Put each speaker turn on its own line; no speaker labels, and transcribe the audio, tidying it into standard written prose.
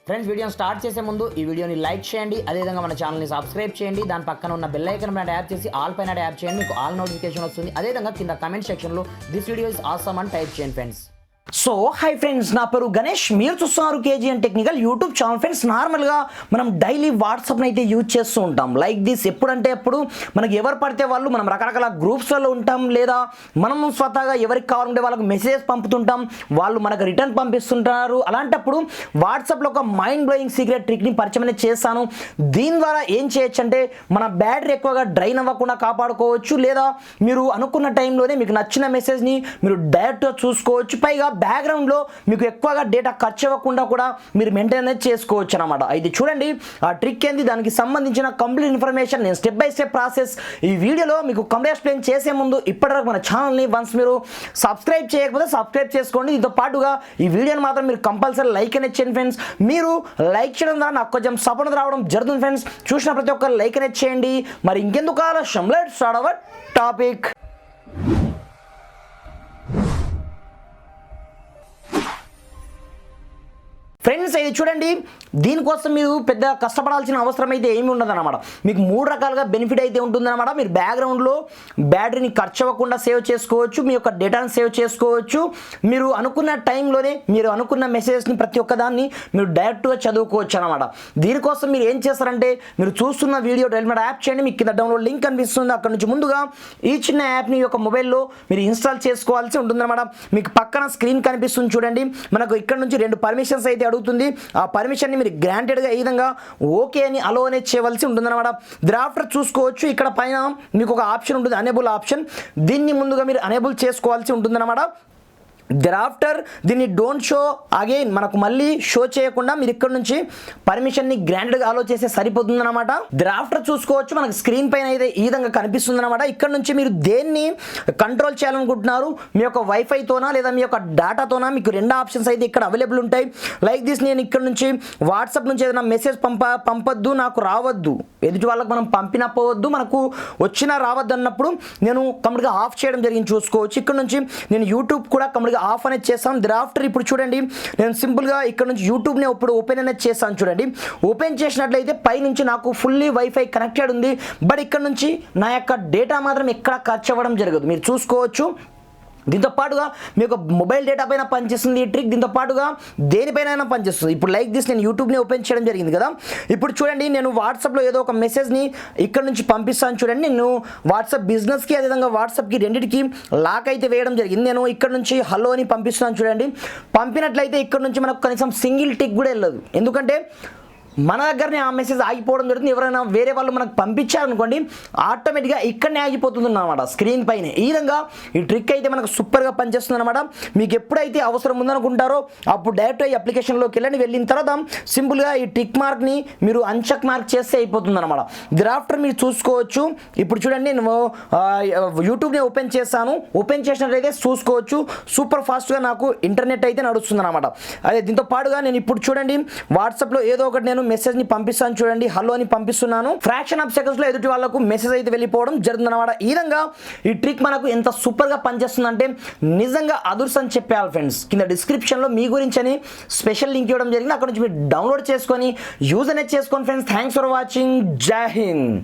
Friends వీడియోని start చేసే ముందు ఈ వీడియోని లైక్ చేయండి, అదేవిధంగా మన ఛానల్ని సబ్స్క్రైబ్ చేయండి. దాని పక్కన ఉన్న బెల్ ఐకాన్ పైన ట్యాప్ చేసి ఆల్ పైన ట్యాప్ చేయండి, మీకు ఆల్ నోటిఫికేషన్ వస్తుంది. అదేవిధంగా కింద కమెంట్ సెక్షన్లో దిస్ వీడియో ఇస్ ఆసమ్ అని టైప్ చేయండి ఫ్రెండ్స్.
సో హై ఫ్రెండ్స్, నా పేరు గణేష్, మీరు చూస్తున్నారు KGN technical YouTube channel. Friends, నార్మల్గా మనం డైలీ వాట్సాప్ని అయితే యూజ్ చేస్తూ ఉంటాం. లైక్ దిస్ ఎప్పుడంటే అప్పుడు మనకి ఎవరు పడితే వాళ్ళు మనం రకరకాల గ్రూప్స్లలో ఉంటాం, లేదా మనం స్వతహాగా ఎవరికి కావాలంటే వాళ్ళకి మెసేజ్ పంపుతుంటాం, వాళ్ళు మనకు రిటర్న్ పంపిస్తుంటారు. అలాంటప్పుడు వాట్సాప్లో ఒక మైండ్ బ్లోయింగ్ సీక్రెట్ ట్రిక్ని పరిచయం అనేది చేస్తాను. దీని ద్వారా ఏం చేయొచ్చు అంటే మన బ్యాటరీ ఎక్కువగా డ్రైన్ అవ్వకుండా కాపాడుకోవచ్చు, లేదా మీరు అనుకున్న టైంలోనే మీకు నచ్చిన మెసేజ్ని మీరు డైరెక్ట్గా చూసుకోవచ్చు. పైగా బ్యాక్గ్రౌండ్లో మీకు ఎక్కువగా డేటా ఖర్చు అవ్వకుండా కూడా మీరు మెయింటైన్ అనేది చేసుకోవచ్చు అనమాట. అయితే చూడండి ఆ ట్రిక్ ఏంది, దానికి సంబంధించిన కంప్లీట్ ఇన్ఫర్మేషన్ నేను స్టెప్ బై స్టెప్ ప్రాసెస్ ఈ వీడియోలో మీకు కంప్లీట్ ఎక్స్ప్లెయిన్ చేసే ముందు ఇప్పటివరకు మన ఛానల్ని వన్స్ మీరు సబ్స్క్రైబ్ చేయకపోతే సబ్స్క్రైబ్ చేసుకోండి. దీంతో పాటుగా ఈ వీడియోని మాత్రం మీరు కంపల్సరీ లైక్ అనేది చేయండి ఫ్రెండ్స్. మీరు లైక్ చేయడం ద్వారా నాకు కొంచెం సపోర్ట్ రావడం జరుగుతుంది ఫ్రెండ్స్. చూసిన ప్రతి ఒక్కరు లైక్ అనేది చేయండి. మరి ఇంకెందుకు ఆలస్యం, let's start our topic. Friends, ఇది చూడండి, దీనికోసం మీరు పెద్ద కష్టపడాల్సిన అవసరం అయితే ఏమి ఉండదన్నమాట. మీకు 3 రకాలుగా బెనిఫిట్ అయితే ఉంటుందన్నమాట. మీరు బ్యాక్గ్రౌండ్లో బ్యాటరీని ఖర్చు అవ్వకుండా సేవ్ చేసుకోవచ్చు, మీ యొక్క డేటాను సేవ్ చేసుకోవచ్చు, మీరు అనుకున్న టైంలోనే మీరు అనుకున్న మెసేజ్ని ప్రతి ఒక్కదాన్ని మీరు డైరెక్ట్గా చదువుకోవచ్చు అనమాట. దీనికోసం మీరు ఏం చేస్తారంటే, మీరు చూస్తున్న వీడియో డెవలప్మెంట్ యాప్ చేయండి, మీకు కింద డౌన్లోడ్ లింక్ కనిపిస్తుంది. అక్కడ నుంచి ముందుగా ఈ చిన్న యాప్ని యొక్క మొబైల్లో మీరు ఇన్స్టాల్ చేసుకోవాల్సి ఉంటుందన్నమాట. మీకు పక్కన స్క్రీన్ కనిపిస్తుంది చూడండి, మనకు ఇక్కడ నుంచి 2 పర్మిషన్స్ అయితే అడుగుతుంది. ఆ పర్మిషన్ని మీరు గ్రాంటెడ్గా ఈ విధంగా ఓకే అని అలో అనేది చేయవలసి ఉంటుందన్నమాట. డ్రాఫ్టర్ చూసుకోవచ్చు, ఇక్కడ పైన మీకు ఒక ఆప్షన్ ఉంటుంది, అనేబుల్ ఆప్షన్. దీన్ని ముందుగా మీరు అనేబుల్ చేసుకోవాల్సి ఉంటుందన్నమాట. డ్రాఫ్టర్ దీన్ని డోంట్ షో అగైన్, మనకు మళ్ళీ షో చేయకుండా మీరు ఇక్కడ నుంచి పర్మిషన్ని గ్రాంటెడ్గా అలో చేస్తే సరిపోతుందన్నమాట. డ్రాఫ్టర్ చూసుకోవచ్చు, మనకు స్క్రీన్ పైన అయితే ఈ విధంగా కనిపిస్తుంది అనమాట. ఇక్కడ నుంచి మీరు దేన్ని కంట్రోల్ చేయాలనుకుంటున్నారు, మీ యొక్క వైఫైతోనా లేదా మీ యొక్క డేటాతోనా, మీకు 2 ఆప్షన్స్ అయితే ఇక్కడ అవైలబుల్ ఉంటాయి. లైక్ దిస్, నేను ఇక్కడ నుంచి వాట్సాప్ నుంచి ఏదైనా మెసేజ్ పంపొద్దు, నాకు రావద్దు, ఎదుటి వాళ్ళకి మనం పంపినా పోవద్దు, మనకు వచ్చినా రావద్దు అన్నప్పుడు నేను కంప్లీట్గా ఆఫ్ చేయడం జరిగింది చూసుకోవచ్చు. ఇక్కడ నుంచి నేను యూట్యూబ్ కూడా కంప్లీట్గా ఆఫ్ అనేది చేస్తాను. డ్రాఫ్టర్ ఇప్పుడు చూడండి, నేను సింపుల్గా ఇక్కడ నుంచి యూట్యూబ్ని ఇప్పుడు ఓపెన్ అనేది చేస్తాను చూడండి. ఓపెన్ చేసినట్లయితే పై నుంచి నాకు ఫుల్లీ వైఫై కనెక్టెడ్ ఉంది, బట్ ఇక్కడ నుంచి నా యొక్క డేటా మాత్రం ఎక్కడ ఖర్చు అవ్వడం జరగదు, మీరు చూసుకోవచ్చు. దీంతో పాటుగా మీ యొక్క మొబైల్ డేటా పైన పనిచేస్తుంది ఈ ట్రిక్, దీంతో పాటుగా దేనిపైన పనిచేస్తుంది. ఇప్పుడు లైక్ దిస్, నేను యూట్యూబ్ని ఓపెన్ చేయడం జరిగింది కదా. ఇప్పుడు చూడండి, నేను వాట్సాప్లో ఏదో ఒక మెసేజ్ని ఇక్కడ నుంచి పంపిస్తాను చూడండి. నేను వాట్సాప్ బిజినెస్కి అదేవిధంగా వాట్సాప్కి రెండింటికి లాక్ అయితే వేయడం జరిగింది. నేను ఇక్కడ నుంచి హలో అని పంపిస్తున్నాను చూడండి. పంపినట్లయితే ఇక్కడ నుంచి మనకు కనీసం సింగిల్ టిక్ కూడా వెళ్ళదు, ఎందుకంటే మన దగ్గరనే ఆ మెసేజ్ ఆగిపోవడం జరుగుతుంది. ఎవరైనా వేరే వాళ్ళు మనకు పంపించారనుకోండి, ఆటోమేటిక్గా ఇక్కడనే ఆగిపోతుంది అన్నమాట స్క్రీన్ పైన. ఈ విధంగా ఈ ట్రిక్ అయితే మనకు సూపర్గా పనిచేస్తుంది అనమాట. మీకు ఎప్పుడైతే అవసరం ఉందనుకుంటారో అప్పుడు డైరెక్ట్ ఈ అప్లికేషన్లోకి వెళ్ళిన తర్వాత సింపుల్గా ఈ టిక్ మార్క్ని మీరు అన్చెక్ మార్క్ చేస్తే అయిపోతుంది అనమాట. డ్రాఫ్టర్ మీరు చూసుకోవచ్చు. ఇప్పుడు చూడండి, నేను యూట్యూబ్ని ఓపెన్ చేస్తాను. ఓపెన్ చేసినట్లయితే చూసుకోవచ్చు, సూపర్ ఫాస్ట్గా నాకు ఇంటర్నెట్ అయితే నడుస్తుంది అనమాట. అదే దీంతో పాటుగా నేను ఇప్పుడు చూడండి వాట్సాప్లో ఏదో ఒకటి నేను మెసేజ్ ని పంపిస్తాను చూడండి, హలో అని పంపిస్తున్నాను. ఫ్రాక్షన్ ఆఫ్ సెకండ్స్ లో ఎదుటి వాళ్ళకు మెసేజ్ అయితే వెళ్ళిపోవడం జరుగుతుంది అనమాట. ఈ విధంగా ఈ ట్రిక్ మనకు ఎంత సూపర్ గా పనిచేస్తుందంటే నిజంగా అదుర్స్ అని చెప్పాలి ఫ్రెండ్స్. కింద డిస్క్రిప్షన్ లో మీ గురించి అని స్పెషల్ లింక్ ఇవ్వడం జరిగింది, అక్కడ నుంచి మీరు డౌన్లోడ్ చేసుకొని యూజ్ అనేది చేసుకోండి ఫ్రెండ్స్. Thanks for watching. జై హింద్.